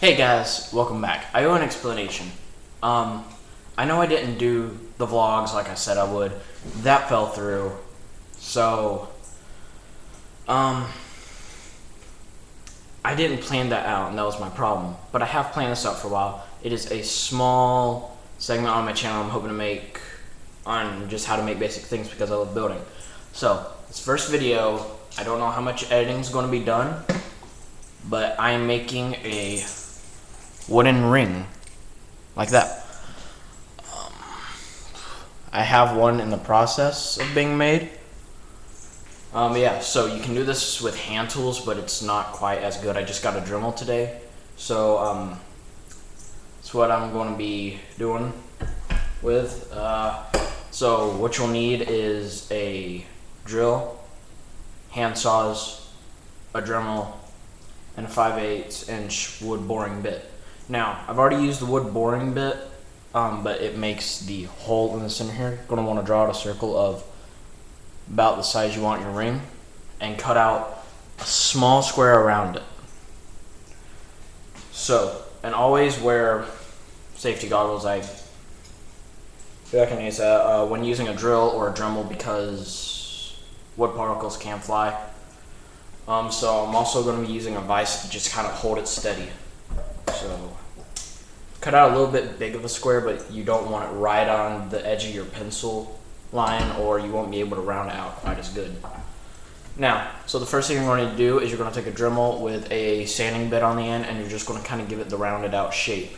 Hey guys, welcome back. I owe an explanation. I know I didn't do the vlogs like I said I would. That fell through. So, I didn't plan that out, and that was my problem. But I have planned this out for a while. It is a small segment on my channel I'm hoping to make on just how to make basic things because I love building. So, this first video, I don't know how much editing is going to be done, but I am making a wooden ring like that. I have one in the process of being made. Yeah, so you can do this with hand tools, but it's not quite as good. I just got a Dremel today, so that's what I'm going to be doing with. So what you'll need is a drill, hand saws, a Dremel, and a 5/8 inch wood boring bit. Now, I've already used the wood boring bit, but it makes the hole in the center here. You're going to want to draw out a circle of about the size you want your ring and cut out a small square around it. So, and always wear safety goggles. I feel like I need that when using a drill or a Dremel because wood particles can fly. So I'm also going to be using a vise to just kind of hold it steady. So cut out a little bit big of a square, but you don't want it right on the edge of your pencil line or you won't be able to round it out quite as good. Now, so the first thing you're going to do is you're going to take a Dremel with a sanding bit on the end and you're just going to kind of give it the rounded out shape.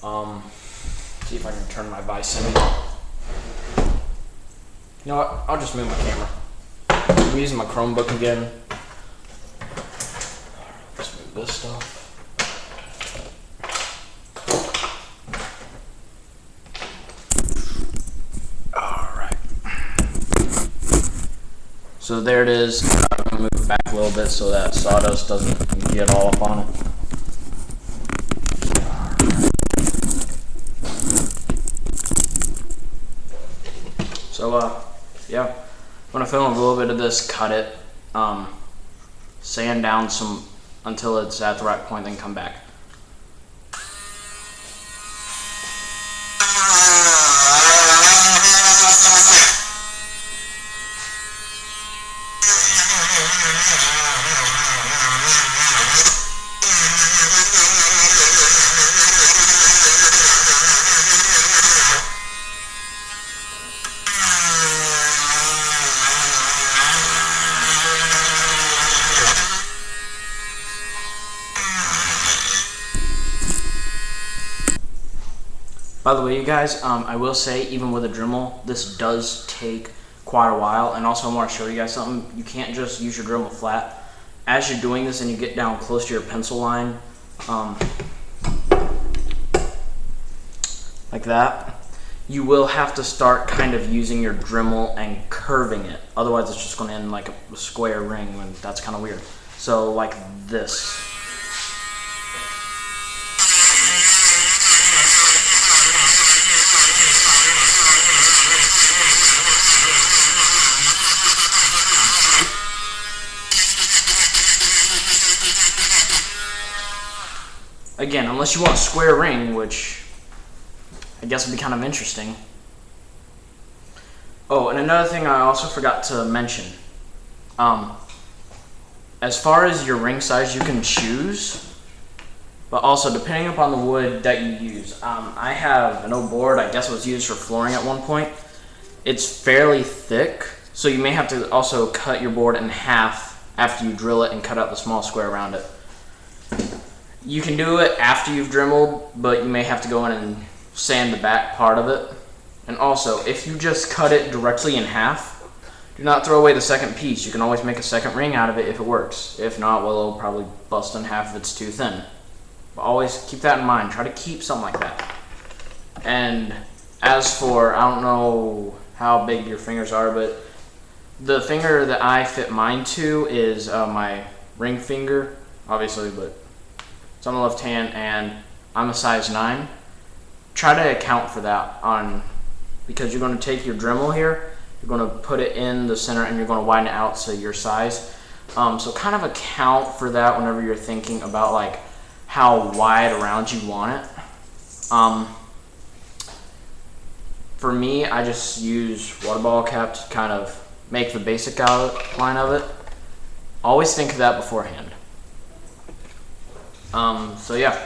See if I can turn my vise in. You know what? I'll just move my camera. I'm using my Chromebook again. Let's move this stuff. Alright. So there it is. I'm going to move it back a little bit so that sawdust doesn't get all up on it. So, yeah. I'm going to film a little bit of this, cut it, sand down some until it's at the right point, then come back. By the way, you guys, I will say, even with a Dremel, this does take quite a while. And also, I want to show you guys something. You can't just use your Dremel flat. As you're doing this and you get down close to your pencil line, like that, you will have to start kind of using your Dremel and curving it. Otherwise, it's just going to end like a square ring, and that's kind of weird. So, like this. Again, unless you want a square ring, which I guess would be kind of interesting. Oh, and another thing I also forgot to mention. As far as your ring size, you can choose, but also depending upon the wood that you use. I have an old board, I guess it was used for flooring at one point. It's fairly thick, so you may have to also cut your board in half after you drill it and cut out the small square around it. You can do it after you've Dremeled, but you may have to go in and sand the back part of it. And also, if you just cut it directly in half, do not throw away the second piece. You can always make a second ring out of it if it works. If not, well, it'll probably bust in half if it's too thin. But always keep that in mind. Try to keep something like that. And as for, I don't know how big your fingers are, but the finger that I fit mine to is my ring finger, obviously, but it's on the left hand, and I'm a size 9. Try to account for that because you're going to take your Dremel here, you're going to put it in the center, and you're going to widen it out to your size. So kind of account for that whenever you're thinking about like how wide around you want it. For me, I just use water bottle cap to kind of make the basic outline of it. Always think of that beforehand. So yeah,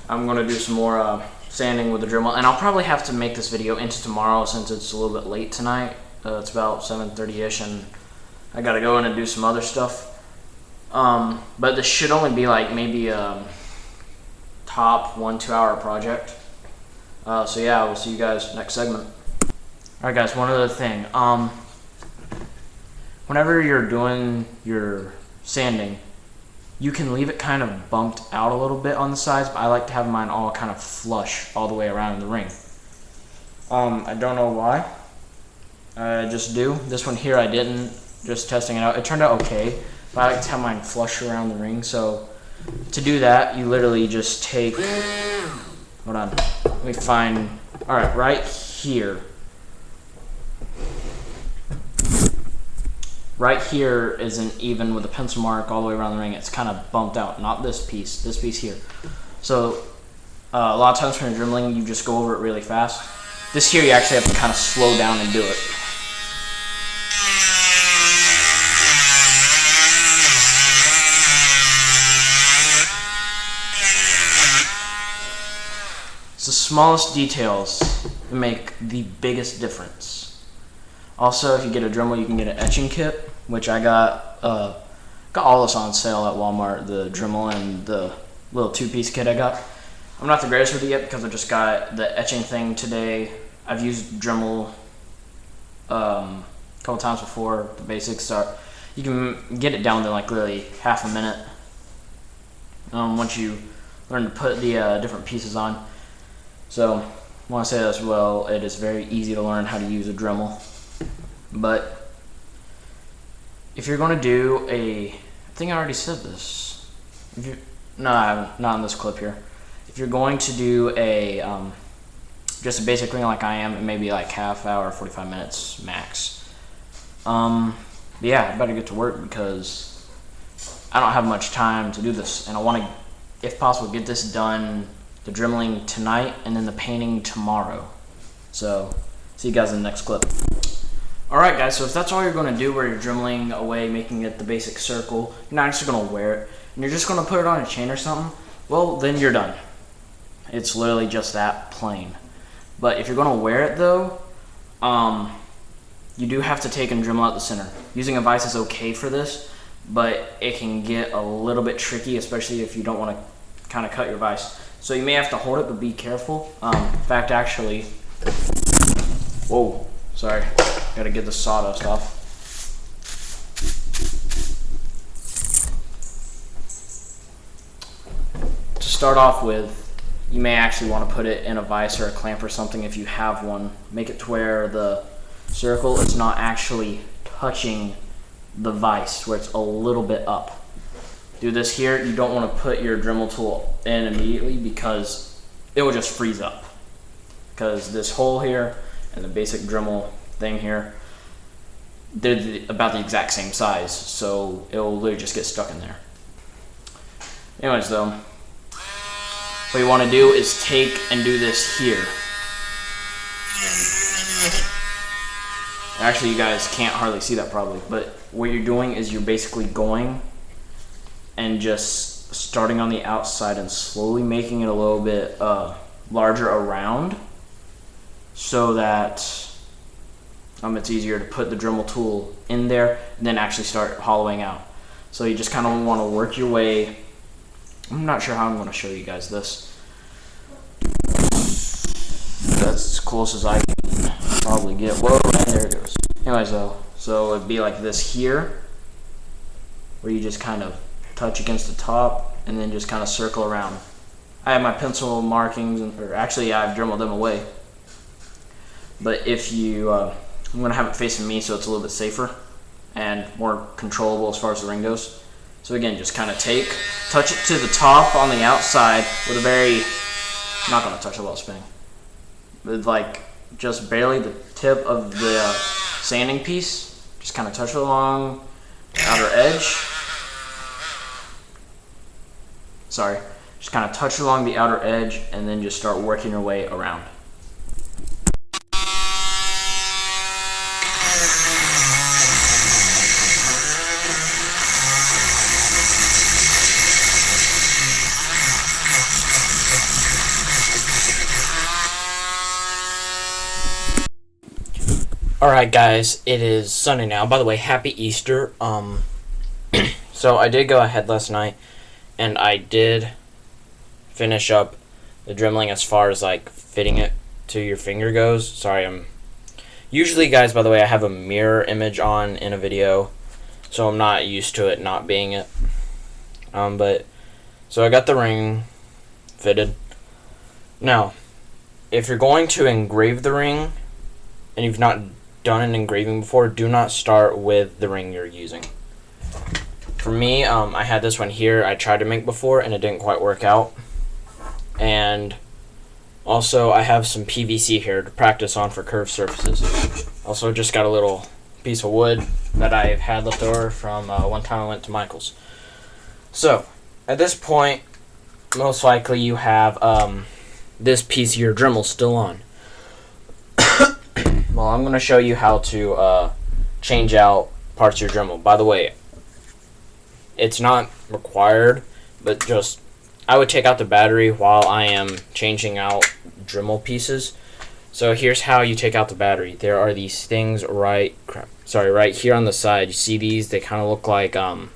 I'm gonna do some more sanding with the Dremel, and I'll probably have to make this video into tomorrow since it's a little bit late tonight. It's about 7:30ish, and I gotta go in and do some other stuff. But this should only be like maybe a top 1-2 hour project. So yeah, we'll see you guys next segment. Alright guys, one other thing. Whenever you're doing your sanding, you can leave it kind of bumped out a little bit on the sides, but I like to have mine all kind of flush all the way around in the ring. I don't know why. I just do. This one here I didn't, just testing it out. It turned out okay, but I like to have mine flush around the ring. So to do that, you literally just take, hold on, let me find, alright, right here. Right here isn't even with a pencil mark all the way around the ring. It's kind of bumped out, not this piece here. So a lot of times when you're Dremeling, you just go over it really fast. This here, you actually have to kind of slow down and do it. It's the smallest details that make the biggest difference. Also, if you get a Dremel, you can get an etching kit, which I got all this on sale at Walmart, the Dremel and the little 2-piece kit I got. I'm not the greatest with it yet because I just got the etching thing today. I've used Dremel a couple times before. The basics are, you can get it down to like literally half a minute once you learn to put the different pieces on. So I want to say as well, it is very easy to learn how to use a Dremel. But if you're going to do I think I already said this. No, I haven't, not in this clip here. If you're going to do just a basic ring like I am, it may be like half hour, 45 minutes max. Yeah, I better get to work because I don't have much time to do this, and I want to, if possible, get this done, the Dremeling tonight, and then the painting tomorrow. So, see you guys in the next clip. Alright guys, so if that's all you're going to do where you're Dremeling away, making it the basic circle, you're not actually going to wear it, and you're just going to put it on a chain or something, well, then you're done. It's literally just that plain. But if you're going to wear it though, you do have to take and Dremel out the center. Using a vise is okay for this, but it can get a little bit tricky, especially if you don't want to kind of cut your vise. So you may have to hold it, but be careful. In fact, actually, whoa, sorry. Gotta get the sawdust off. To start off with, you may actually want to put it in a vise or a clamp or something if you have one. Make it to where the circle is not actually touching the vise, where it's a little bit up. Do this here. You don't want to put your Dremel tool in immediately because it will just freeze up. Because this hole here and the basic Dremel thing here, they're about the exact same size, so it will literally just get stuck in there. Anyways though, what you want to do is take and do this here. Actually, you guys can't hardly see that probably, but what you're doing is you're basically going and just starting on the outside and slowly making it a little bit larger around, so that it's easier to put the Dremel tool in there and then actually start hollowing out. So you just kind of want to work your way. I'm not sure how I'm going to show you guys this. That's as close as I can probably get. Whoa, and there it goes. Anyways though, so it'd be like this here, where you just kind of touch against the top and then just kind of circle around. I have my pencil markings, or actually I've Dremeled them away. But if you, I'm going to have it facing me so it's a little bit safer and more controllable as far as the ring goes. So again, just kind of touch it to the top on the outside with a very, I'm not going to touch it while spinning, with like just barely the tip of the sanding piece. Just kind of touch it along the outer edge. Sorry. Just kind of touch along the outer edge and then just start working your way around. Alright guys, it is Sunday now. By the way, happy Easter. So I did go ahead last night and I did finish up the dremeling as far as like fitting it to your finger goes. Sorry, usually guys, by the way, I have a mirror image on in a video, so I'm not used to it not being it. But so I got the ring fitted. Now, if you're going to engrave the ring and you've not done an engraving before, do not start with the ring you're using. For me, I had this one here I tried to make before and it didn't quite work out. And also I have some PVC here to practice on for curved surfaces. Also just got a little piece of wood that I've had left over from one time I went to Michael's. So at this point, most likely you have this piece of your Dremel still on. Well, I'm going to show you how to change out parts of your Dremel. By the way, it's not required, but just I would take out the battery while I am changing out Dremel pieces. So here's how you take out the battery. There are these things right here on the side. You see these? They kind of look like well,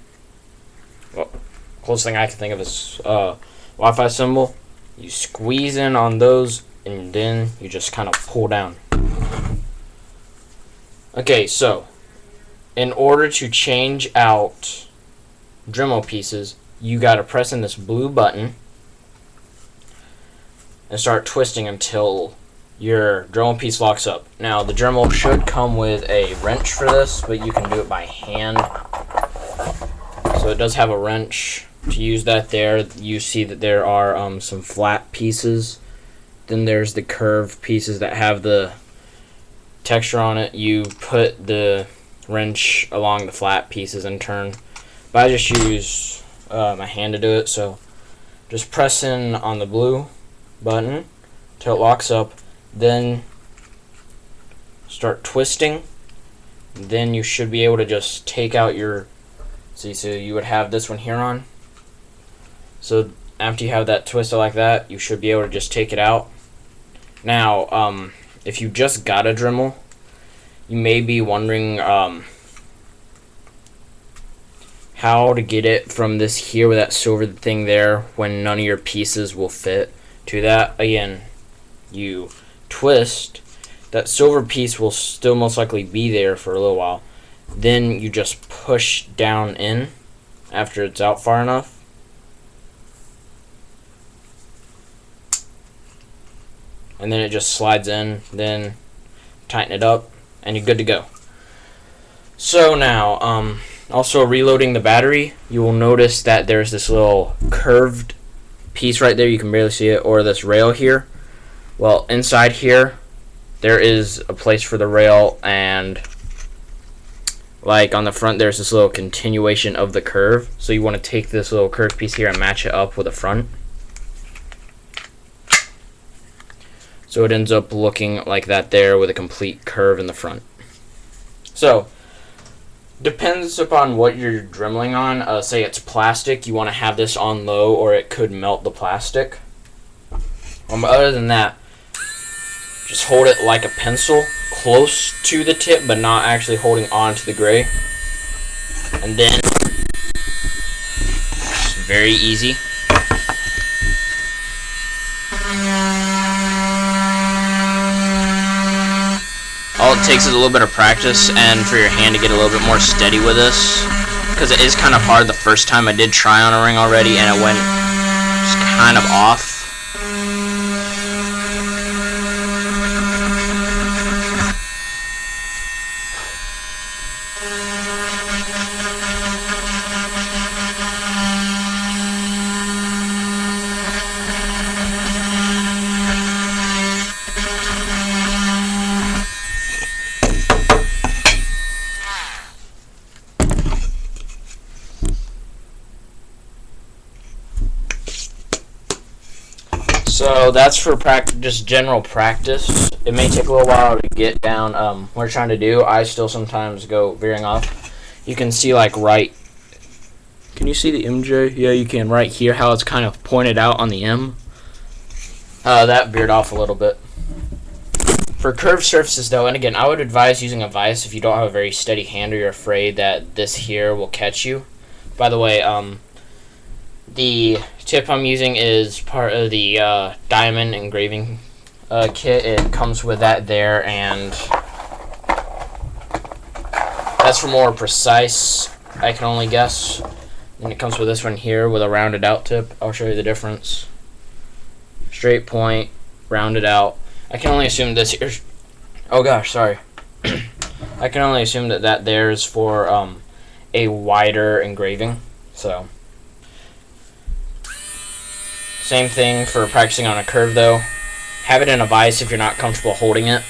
closest thing I can think of is Wi-Fi symbol. You squeeze in on those and then you just kind of pull down. Okay, so in order to change out Dremel pieces, you gotta press in this blue button and start twisting until your Dremel piece locks up. Now, the Dremel should come with a wrench for this, but you can do it by hand. So it does have a wrench to use that there. You see that there are some flat pieces. Then there's the curved pieces that have the texture on it. You put the wrench along the flat pieces and turn. But I just use my hand to do it, so just press in on the blue button till it locks up, then start twisting. Then you should be able to just take out your, so you would have this one here on. So after you have that twisted like that, you should be able to just take it out. Now, if you just got a Dremel, you may be wondering how to get it from this here with that silver thing there when none of your pieces will fit to that. Again, you twist. That silver piece will still most likely be there for a little while. Then you just push down in after it's out far enough. And then it just slides in, then tighten it up, and you're good to go. So now, also reloading the battery, you will notice that there's this little curved piece right there, you can barely see it, or this rail here. Well, inside here, there is a place for the rail, and like on the front, there's this little continuation of the curve. So you want to take this little curved piece here and match it up with the front. So it ends up looking like that there with a complete curve in the front. So, depends upon what you're dremeling on. Say it's plastic, you want to have this on low or it could melt the plastic. Other than that, just hold it like a pencil, close to the tip but not actually holding on to the gray. And then, it's very easy. All it takes is a little bit of practice and for your hand to get a little bit more steady with this, because it is kind of hard. The first time I did try on a ring already and it went just kind of off. So that's for just general practice. It may take a little while to get down what we're trying to do. I still sometimes go veering off. You can see like can you see the MJ? Yeah, you can right here how it's kind of pointed out on the M. That veered off a little bit. For curved surfaces though, and again, I would advise using a vise if you don't have a very steady hand or you're afraid that this here will catch you. By the way, the tip I'm using is part of the diamond engraving kit. It comes with that there, and that's for more precise, I can only guess. And it comes with this one here with a rounded out tip. I'll show you the difference. Straight point, rounded out. I can only assume this here. Oh gosh, sorry. I can only assume that there is for a wider engraving. So, same thing for practicing on a curve though. Have it in a vise if you're not comfortable holding it.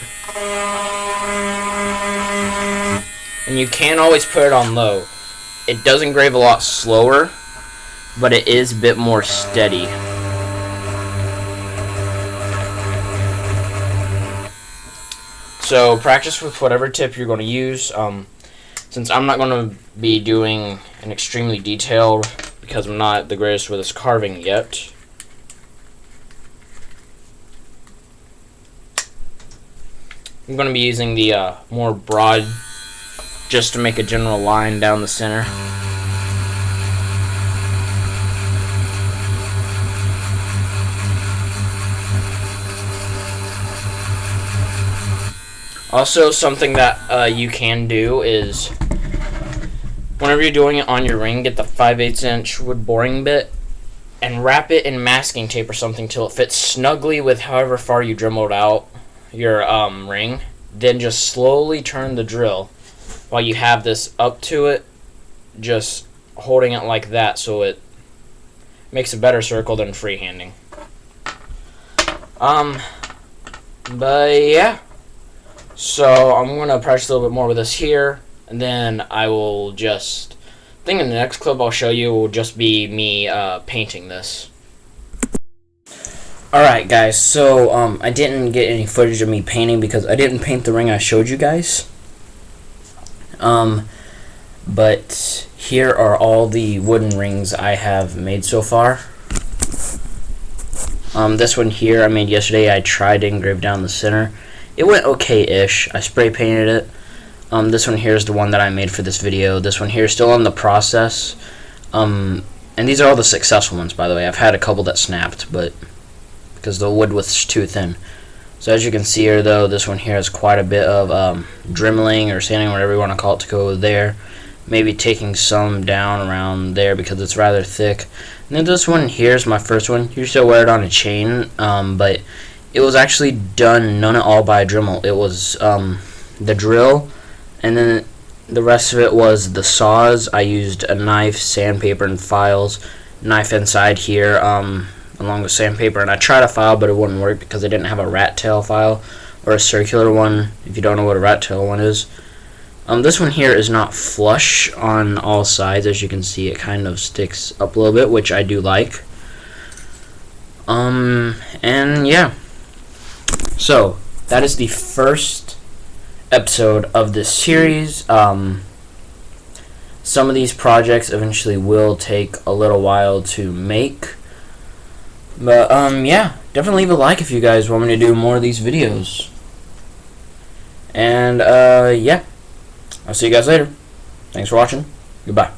And you can always put it on low. It does engrave a lot slower, but it is a bit more steady. So practice with whatever tip you're going to use. Since I'm not going to be doing an extremely detailed, because I'm not the greatest with this carving yet. I'm going to be using the more broad, just to make a general line down the center. Also, something that you can do is, whenever you're doing it on your ring, get the 5/8 inch wood boring bit and wrap it in masking tape or something till it fits snugly with however far you dremelled out your ring. Then just slowly turn the drill while you have this up to it, just holding it like that so it makes a better circle than freehanding. But yeah. So I'm going to practice a little bit more with this here, and then I will just, I think in the next clip I'll show you will just be me painting this. Alright guys, so I didn't get any footage of me painting because I didn't paint the ring I showed you guys. But here are all the wooden rings I have made so far. This one here I made yesterday. I tried to engrave down the center. It went okay-ish. I spray painted it. This one here is the one that I made for this video. This one here is still in the process. And these are all the successful ones, by the way. I've had a couple that snapped, but because the wood was too thin. So as you can see here, though, this one here has quite a bit of dremeling or sanding, whatever you want to call it, to go there. Maybe taking some down around there because it's rather thick. And then this one here is my first one. You still wear it on a chain, but it was actually done none at all by a Dremel. It was the drill, and then the rest of it was the saws. I used a knife, sandpaper, and files. Knife inside here, along with sandpaper, and I tried a file, but it wouldn't work because I didn't have a rat tail file or a circular one. If you don't know what a rat tail one is, this one here is not flush on all sides. As you can see, it kind of sticks up a little bit, which I do like. And yeah. So, that is the first episode of this series. Some of these projects eventually will take a little while to make. But, yeah, definitely leave a like if you guys want me to do more of these videos. And, yeah, I'll see you guys later. Thanks for watching. Goodbye.